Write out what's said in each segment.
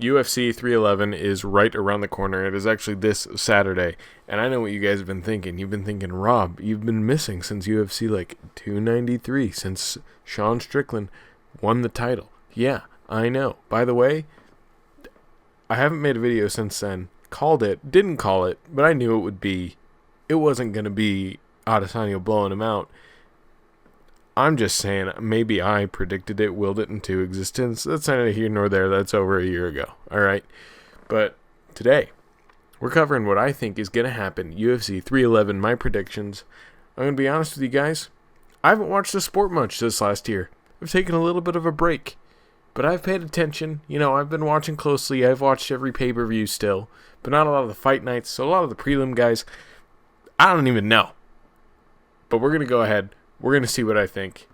UFC 311 is right around the corner. It is actually this Saturday. And I know what you guys have been thinking. You've been thinking, Rob, you've been missing since UFC like 293, since Sean Strickland won the title. Yeah, I know. By the way, I haven't made a video since then. Didn't call it, but I knew it wasn't going to be Adesanya blowing him out. I'm just saying, maybe I predicted it, willed it into existence. That's neither here nor there. That's over a year ago. All right. But today, we're covering what I think is going to happen. UFC 311, my predictions. I'm going to be honest with you guys. I haven't watched the sport much this last year. I've taken a little bit of a break. But I've paid attention. I've been watching closely. I've watched every pay-per-view still. But not a lot of the fight nights. So a lot of the prelim guys, I don't even know. But we're going to go ahead. We're going to see what I think.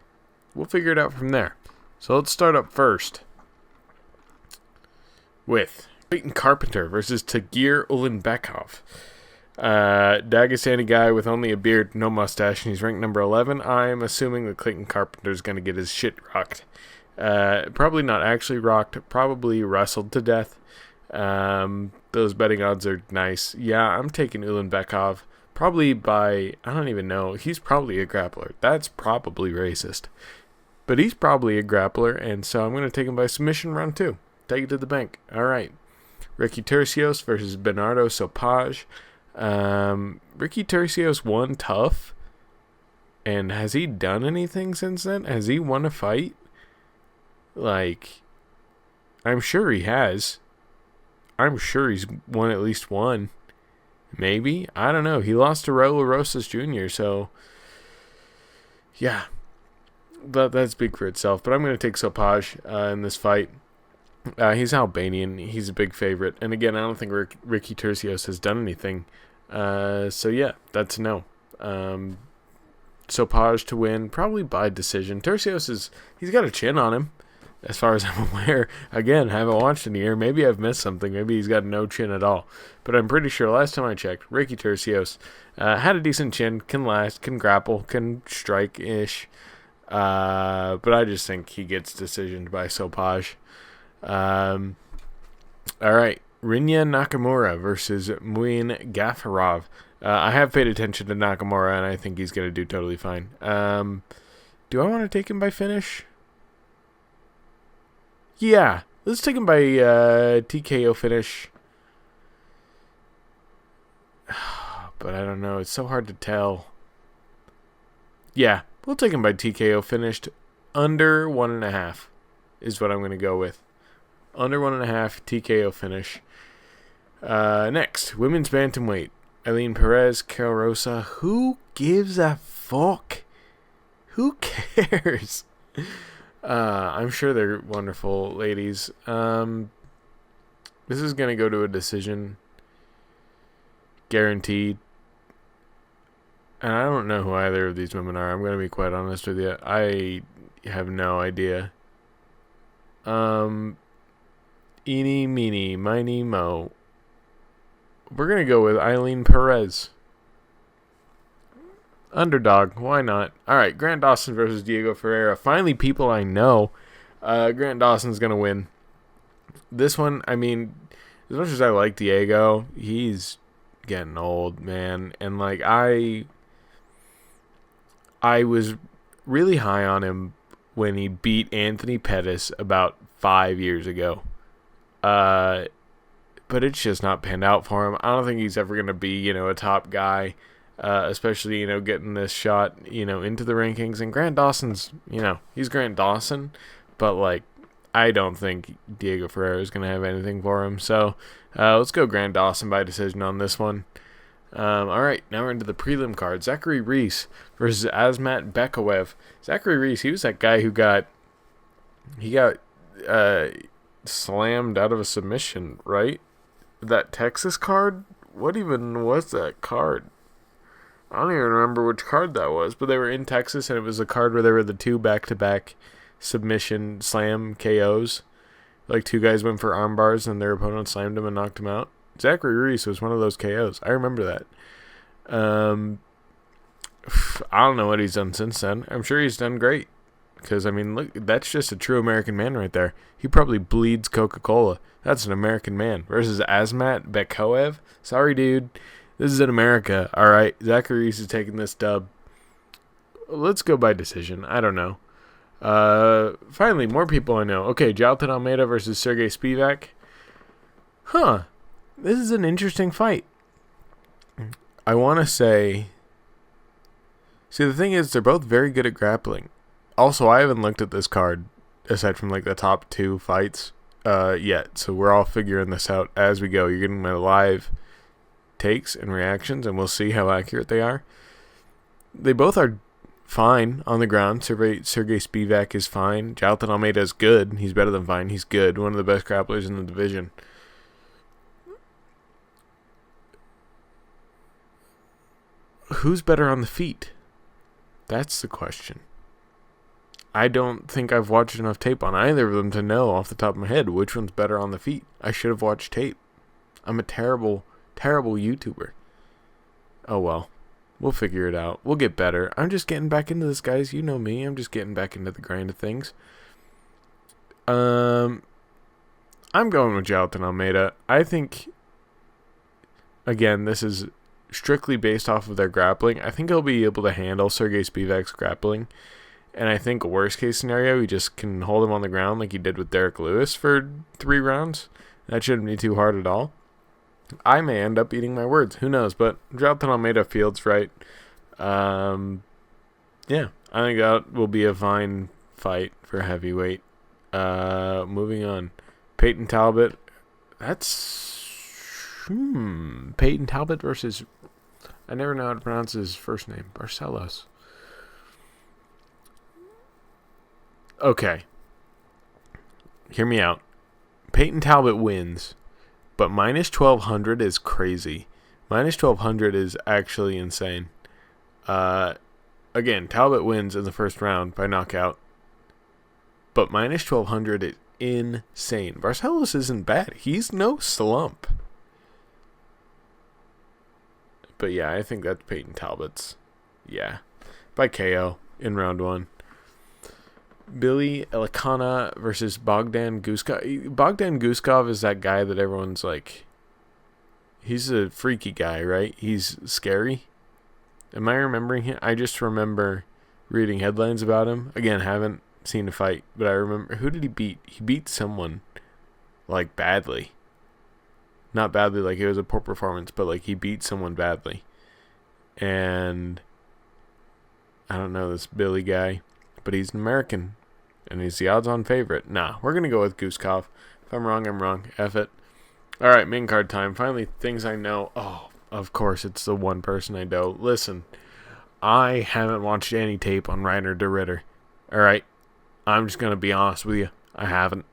We'll figure it out from there. So let's start up first with Clayton Carpenter versus Tagir Ulanbekov. Dagestani guy with only a beard, no mustache, and he's ranked number 11. I'm assuming that Clayton Carpenter is going to get his shit rocked. Probably not actually rocked, probably wrestled to death. Those betting odds are nice. Yeah, I'm taking Ulanbekov. Probably by, I don't even know, he's probably a grappler. That's probably racist. But he's probably a grappler, and so I'm going to take him by submission round 2. Take it to the bank. All right. Ricky Tercios versus Bernardo Sopage. Ricky Tercios won tough. And has he done anything since then? Has he won a fight? I'm sure he has. I'm sure he's won at least one. Maybe. I don't know. He lost to Raul Rosas Jr., so yeah. That's big for itself. But I'm going to take Sopage in this fight. He's Albanian. He's a big favorite. And again, I don't think Ricky Tercios has done anything. So yeah, that's a no. Sopage to win, probably by decision. Tercios he's got a chin on him, as far as I'm aware. Again, I haven't watched in a year. Maybe I've missed something. Maybe he's got no chin at all. But I'm pretty sure last time I checked, Ricky Tercios had a decent chin, can last, can grapple, can strike-ish. But I just think he gets decisioned by Sopage. All right. Rinya Nakamura versus Muin Gafarov. I have paid attention to Nakamura, and I think he's going to do totally fine. Do I want to take him by finish? Yeah, let's take him by TKO finish. But I don't know. It's so hard to tell. Yeah, we'll take him by TKO finished. Under 1.5 is what I'm going to go with. Under 1.5 TKO finish. Next, women's bantamweight. Eileen Perez, Carol Rosa. Who gives a fuck? Who cares? I'm sure they're wonderful ladies. This is going to go to a decision. Guaranteed. And I don't know who either of these women are. I'm going to be quite honest with you. I have no idea. Eeny, meeny, miny, mo. We're going to go with Eileen Perez. Underdog. Why not? All right. Grant Dawson versus Diego Ferreira. Finally, people I know. Grant Dawson's going to win. This one, I mean, as much as I like Diego, he's getting old, man. And, I was really high on him when he beat Anthony Pettis about 5 years ago. But it's just not panned out for him. I don't think he's ever going to be, a top guy, especially, getting this shot, into the rankings. And Grant Dawson's, he's Grant Dawson, but, I don't think Diego Ferreira is going to have anything for him. So, let's go Grant Dawson by decision on this one. All right, now we're into the prelim card. Zachary Reese versus Azmat Bekayev. Zachary Reese, he was that guy who got slammed out of a submission, right? That Texas card? What even was that card? I don't even remember which card that was, but they were in Texas, and it was a card where there were the 2 back-to-back submission slam KOs. Two guys went for arm bars, and their opponent slammed him and knocked him out. Zachary Reese was one of those KOs. I remember that. I don't know what he's done since then. I'm sure he's done great. Because, I mean, look, that's just a true American man right there. He probably bleeds Coca-Cola. That's an American man. Versus Azmat Bekoev. Sorry, dude. This is in America. All right. Zachary Reese is taking this dub. Let's go by decision. I don't know. Finally, more people I know. Okay, Jailton Almeida versus Sergey Spivak. Huh. This is an interesting fight. I want to say... See, the thing is, they're both very good at grappling. Also, I haven't looked at this card, aside from, like, the top 2 fights, yet. So we're all figuring this out as we go. You're getting my live takes and reactions, and we'll see how accurate they are. They both are fine on the ground. Sergey Spivak is fine. Jailton Almeida is good. He's better than fine. He's good. One of the best grapplers in the division. Who's better on the feet? That's the question. I don't think I've watched enough tape on either of them to know off the top of my head which one's better on the feet. I should have watched tape. I'm a terrible, terrible YouTuber. Oh well. We'll figure it out. We'll get better. I'm just getting back into this, guys. You know me. I'm just getting back into the grind of things. I'm going with Jailton Almeida. I think, again, this is strictly based off of their grappling. I think he'll be able to handle Sergey Spivak's grappling. And I think worst case scenario, he just can hold him on the ground like he did with Derek Lewis for 3 rounds. That shouldn't be too hard at all. I may end up eating my words. Who knows? But Jailton Almeida feels right. Yeah, I think that will be a fine fight for heavyweight. Moving on. Peyton Talbot. That's... Peyton Talbot versus... I never know how to pronounce his first name. Barcelos. Okay. Hear me out. Peyton Talbot wins, but minus 1,200 is crazy. Minus 1,200 is actually insane. Again, Talbot wins in the first round by knockout, but minus 1,200 is insane. Barcelos isn't bad. He's no slump. But yeah, I think that's Peyton Talbot's. Yeah. By KO in round 1. Billy Elikana versus Bogdan Guskov. Bogdan Guskov is that guy that everyone's like... He's a freaky guy, right? He's scary. Am I remembering him? I just remember reading headlines about him. Again, haven't seen a fight, but I remember... Who did he beat? He beat someone, like, badly. Not badly, like it was a poor performance, but like he beat someone badly. And I don't know this Billy guy, but he's an American, and he's the odds-on favorite. Nah, we're going to go with Guskov. If I'm wrong, I'm wrong. F it. All right, main card time. Finally, things I know. Oh, of course, it's the one person I know. Listen, I haven't watched any tape on Reiner de Ritter. All right, I'm just going to be honest with you. I haven't.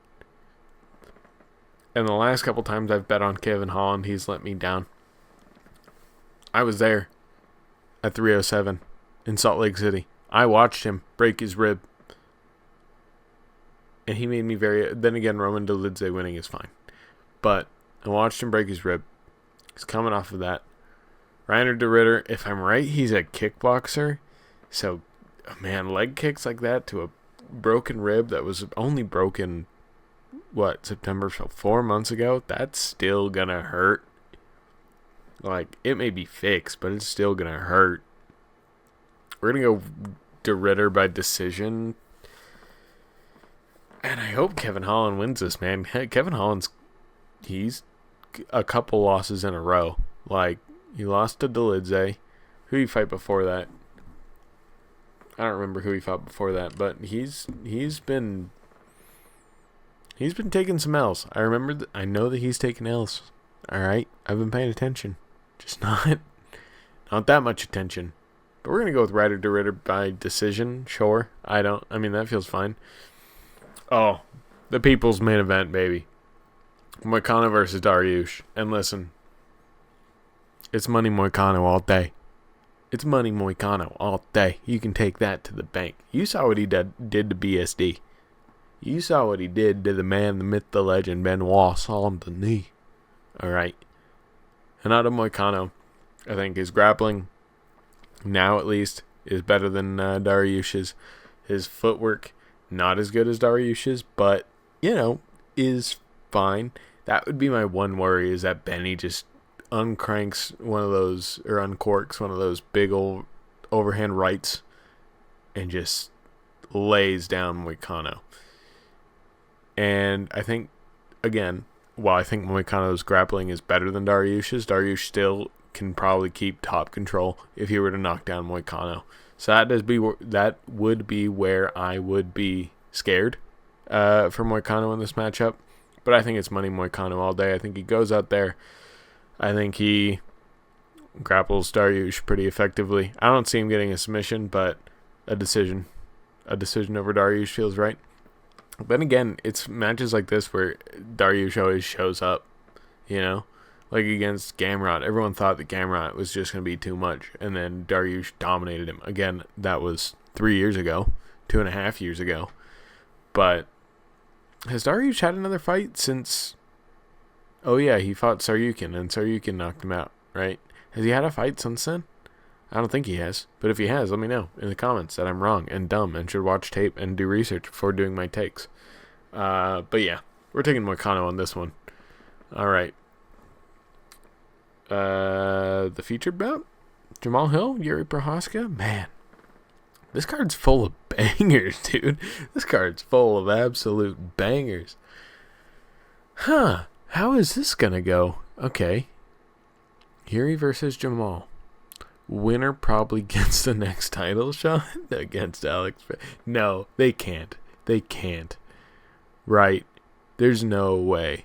And the last couple times I've bet on Kevin Holland, he's let me down. I was there at 307 in Salt Lake City. I watched him break his rib. And he made me very... Then again, Roman Dolidze winning is fine. But I watched him break his rib. He's coming off of that. Reiner de Ritter, if I'm right, he's a kickboxer. So, man, leg kicks like that to a broken rib that was only broken... September, so 4 months ago, that's still gonna hurt. Like, it may be fixed, but it's still gonna hurt. We're gonna go de Ritter by decision. And I hope Kevin Holland wins this, man. Kevin Holland's, he's a couple losses in a row. Like, he lost to Dolidze. Who did he fight before that? I don't remember who he fought before that, but he's been taking some L's. I know that he's taking L's. All right, I've been paying attention, just not that much attention. But we're gonna go with Reiner de Ritter by decision. Sure, I mean that feels fine. Oh, the people's main event, baby. Moicano versus Dariush. And listen, it's money Moicano all day. It's money Moicano all day. You can take that to the bank. You saw what he did to BSD. You saw what he did to the man, the myth, the legend, Benoit, saw him the knee. Alright. Renato Moicano, I think his grappling, now at least, is better than Dariush's. His footwork, Not as good as Dariush's, but, is fine. That would be my one worry, is that Benny just uncorks one of those big old overhand rights and just lays down Moicano. And I think, again, while I think Moicano's grappling is better than Dariush's, Dariush still can probably keep top control if he were to knock down Moicano. So that would be where I would be scared for Moicano in this matchup. But I think it's money Moicano all day. I think he goes out there. I think he grapples Dariush pretty effectively. I don't see him getting a submission, but a decision over Dariush feels right. Then again, it's matches like this where Dariush always shows up, like against Gamrot. Everyone thought that Gamrot was just going to be too much, and then Dariush dominated him. Again, that was 3 years ago, 2.5 years ago. But has Dariush had another fight since... Oh yeah, he fought Saryukin, and Saryukin knocked him out, right? Has he had a fight since then? I don't think he has. But if he has, let me know in the comments that I'm wrong and dumb and should watch tape and do research before doing my takes. But yeah, we're taking Moicano on this one. All right. The featured bout? Jamal Hill, Yuri Prochazka? Man, this card's full of bangers, dude. This card's full of absolute bangers. Huh. How is this going to go? Okay. Yuri versus Jamal. Winner probably gets the next title shot against Alex. No, they can't. They can't. Right. There's no way.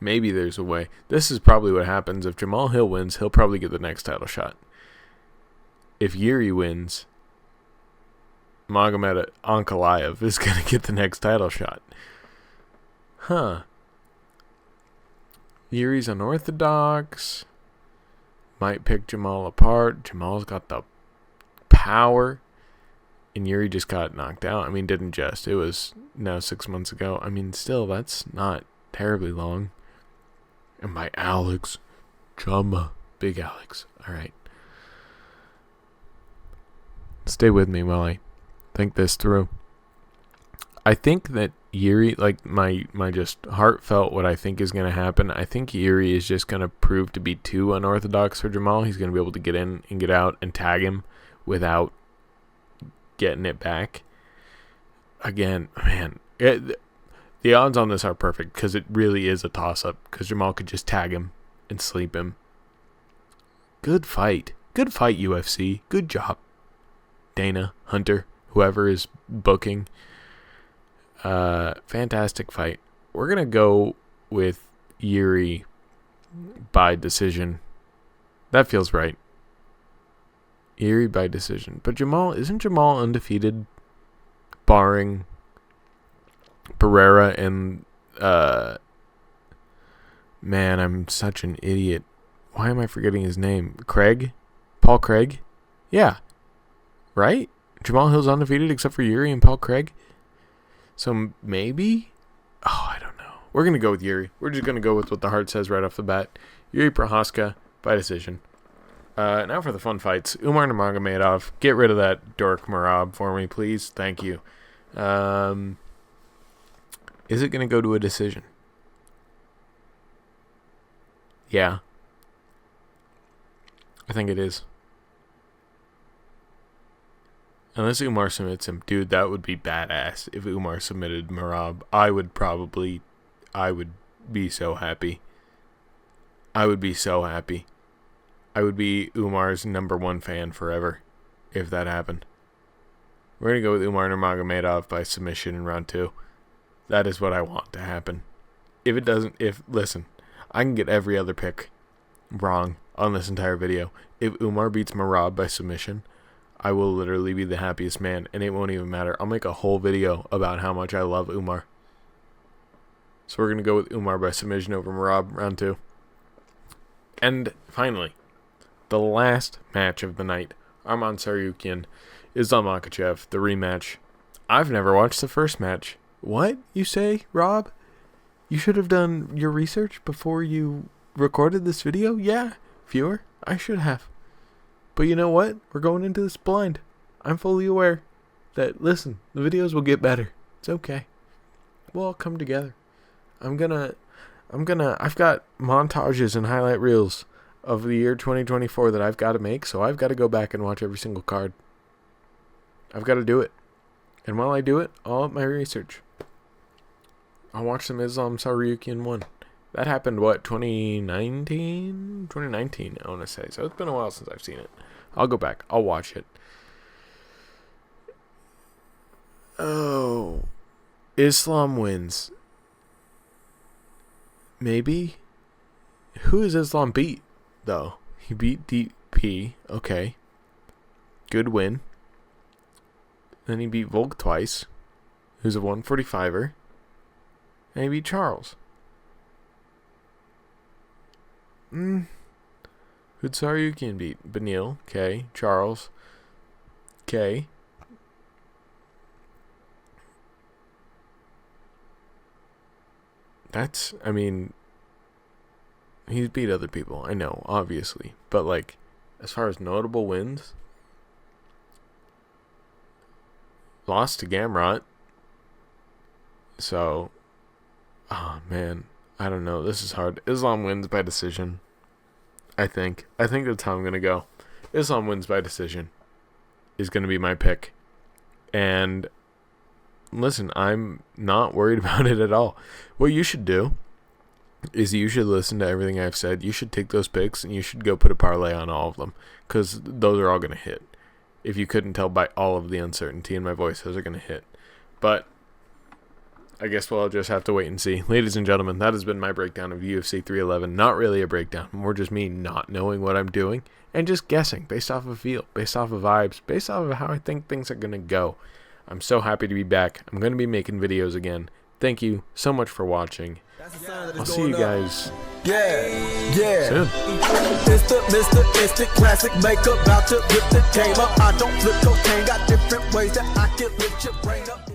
Maybe there's a way. This is probably what happens. If Jamal Hill wins, he'll probably get the next title shot. If Yuri wins, Magomed Ankalaev is going to get the next title shot. Huh. Yuri's unorthodox. Might pick Jamal apart. Jamal's got the power. And Yuri just got knocked out. I mean, didn't just. It was now 6 months ago. I mean, still, that's not terribly long. And by Alex Chama. Big Alex. All right. Stay with me while I think this through. I think that Yuri, like my just heartfelt what I think is going to happen, I think Yuri is just going to prove to be too unorthodox for Jamal. He's going to be able to get in and get out and tag him without getting it back. Again, man, the odds on this are perfect because it really is a toss-up because Jamal could just tag him and sleep him. Good fight. Good fight, UFC. Good job, Dana, Hunter, whoever is booking. Fantastic fight. We're going to go with Yuri by decision. That feels right. Yuri by decision. But isn't Jamal undefeated barring Pereira and man, I'm such an idiot. Why am I forgetting his name? Craig? Paul Craig? Yeah. Right? Jamal Hill's undefeated except for Yuri and Paul Craig? So maybe? Oh, I don't know. We're going to go with Yuri. We're just going to go with what the heart says right off the bat. Yuri Prochazka by decision. Now for the fun fights. Umar Nurmagomedov. Get rid of that dork Merab for me, please. Thank you. Is it going to go to a decision? Yeah. I think it is. Unless Umar submits him. Dude, that would be badass if Umar submitted Merab. I would be so happy. I would be so happy. I would be Umar's #1 fan forever if that happened. We're going to go with Umar Nurmagomedov by submission in round 2. That is what I want to happen. If it doesn't, listen, I can get every other pick wrong on this entire video. If Umar beats Merab by submission, I will literally be the happiest man, and it won't even matter. I'll make a whole video about how much I love Umar. So we're going to go with Umar by submission over Merab, round 2. And finally, the last match of the night, Arman Tsarukyan, Islam Makhachev, the rematch. I've never watched the first match. What, you say, Rob? You should have done your research before you recorded this video? Yeah, viewer, I should have. But you know what? We're going into this blind. I'm fully aware. that, listen, the videos will get better. It's okay. We'll all come together. I've got montages and highlight reels of the year 2024 that I've got to make, so I've got to go back and watch every single card. I've got to do it. And while I do it, I'll up my research. I'll watch some Islam Saryukian 1. That happened, 2019? 2019, I want to say. So it's been a while since I've seen it. I'll go back. I'll watch it. Oh. Islam wins. Maybe? Who is Islam beat, though? He beat DP. Okay. Good win. Then he beat Volk twice, who's a 145er. And he beat Charles. Who'd Saryukian beat? Benil. Okay. Charles. Okay. He's beat other people, I know, obviously. But, like, as far as notable wins, lost to Gamrot. So, oh, man, I don't know. This is hard. Islam wins by decision, I think. I think that's how I'm going to go. Islam wins by decision is going to be my pick. And listen, I'm not worried about it at all. What you should do is you should listen to everything I've said. You should take those picks and you should go put a parlay on all of them, because those are all going to hit. If you couldn't tell by all of the uncertainty in my voice, those are going to hit. But I guess we'll just have to wait and see. Ladies and gentlemen, that has been my breakdown of UFC 311. Not really a breakdown, more just me not knowing what I'm doing and just guessing based off of feel, based off of vibes, based off of how I think things are going to go. I'm so happy to be back. I'm going to be making videos again. Thank you so much for watching. I'll see you guys soon. It's the Mr. Instant Classic makeup, about to rip the game up. I don't flip cocaine, got different ways that I can lift your brain up.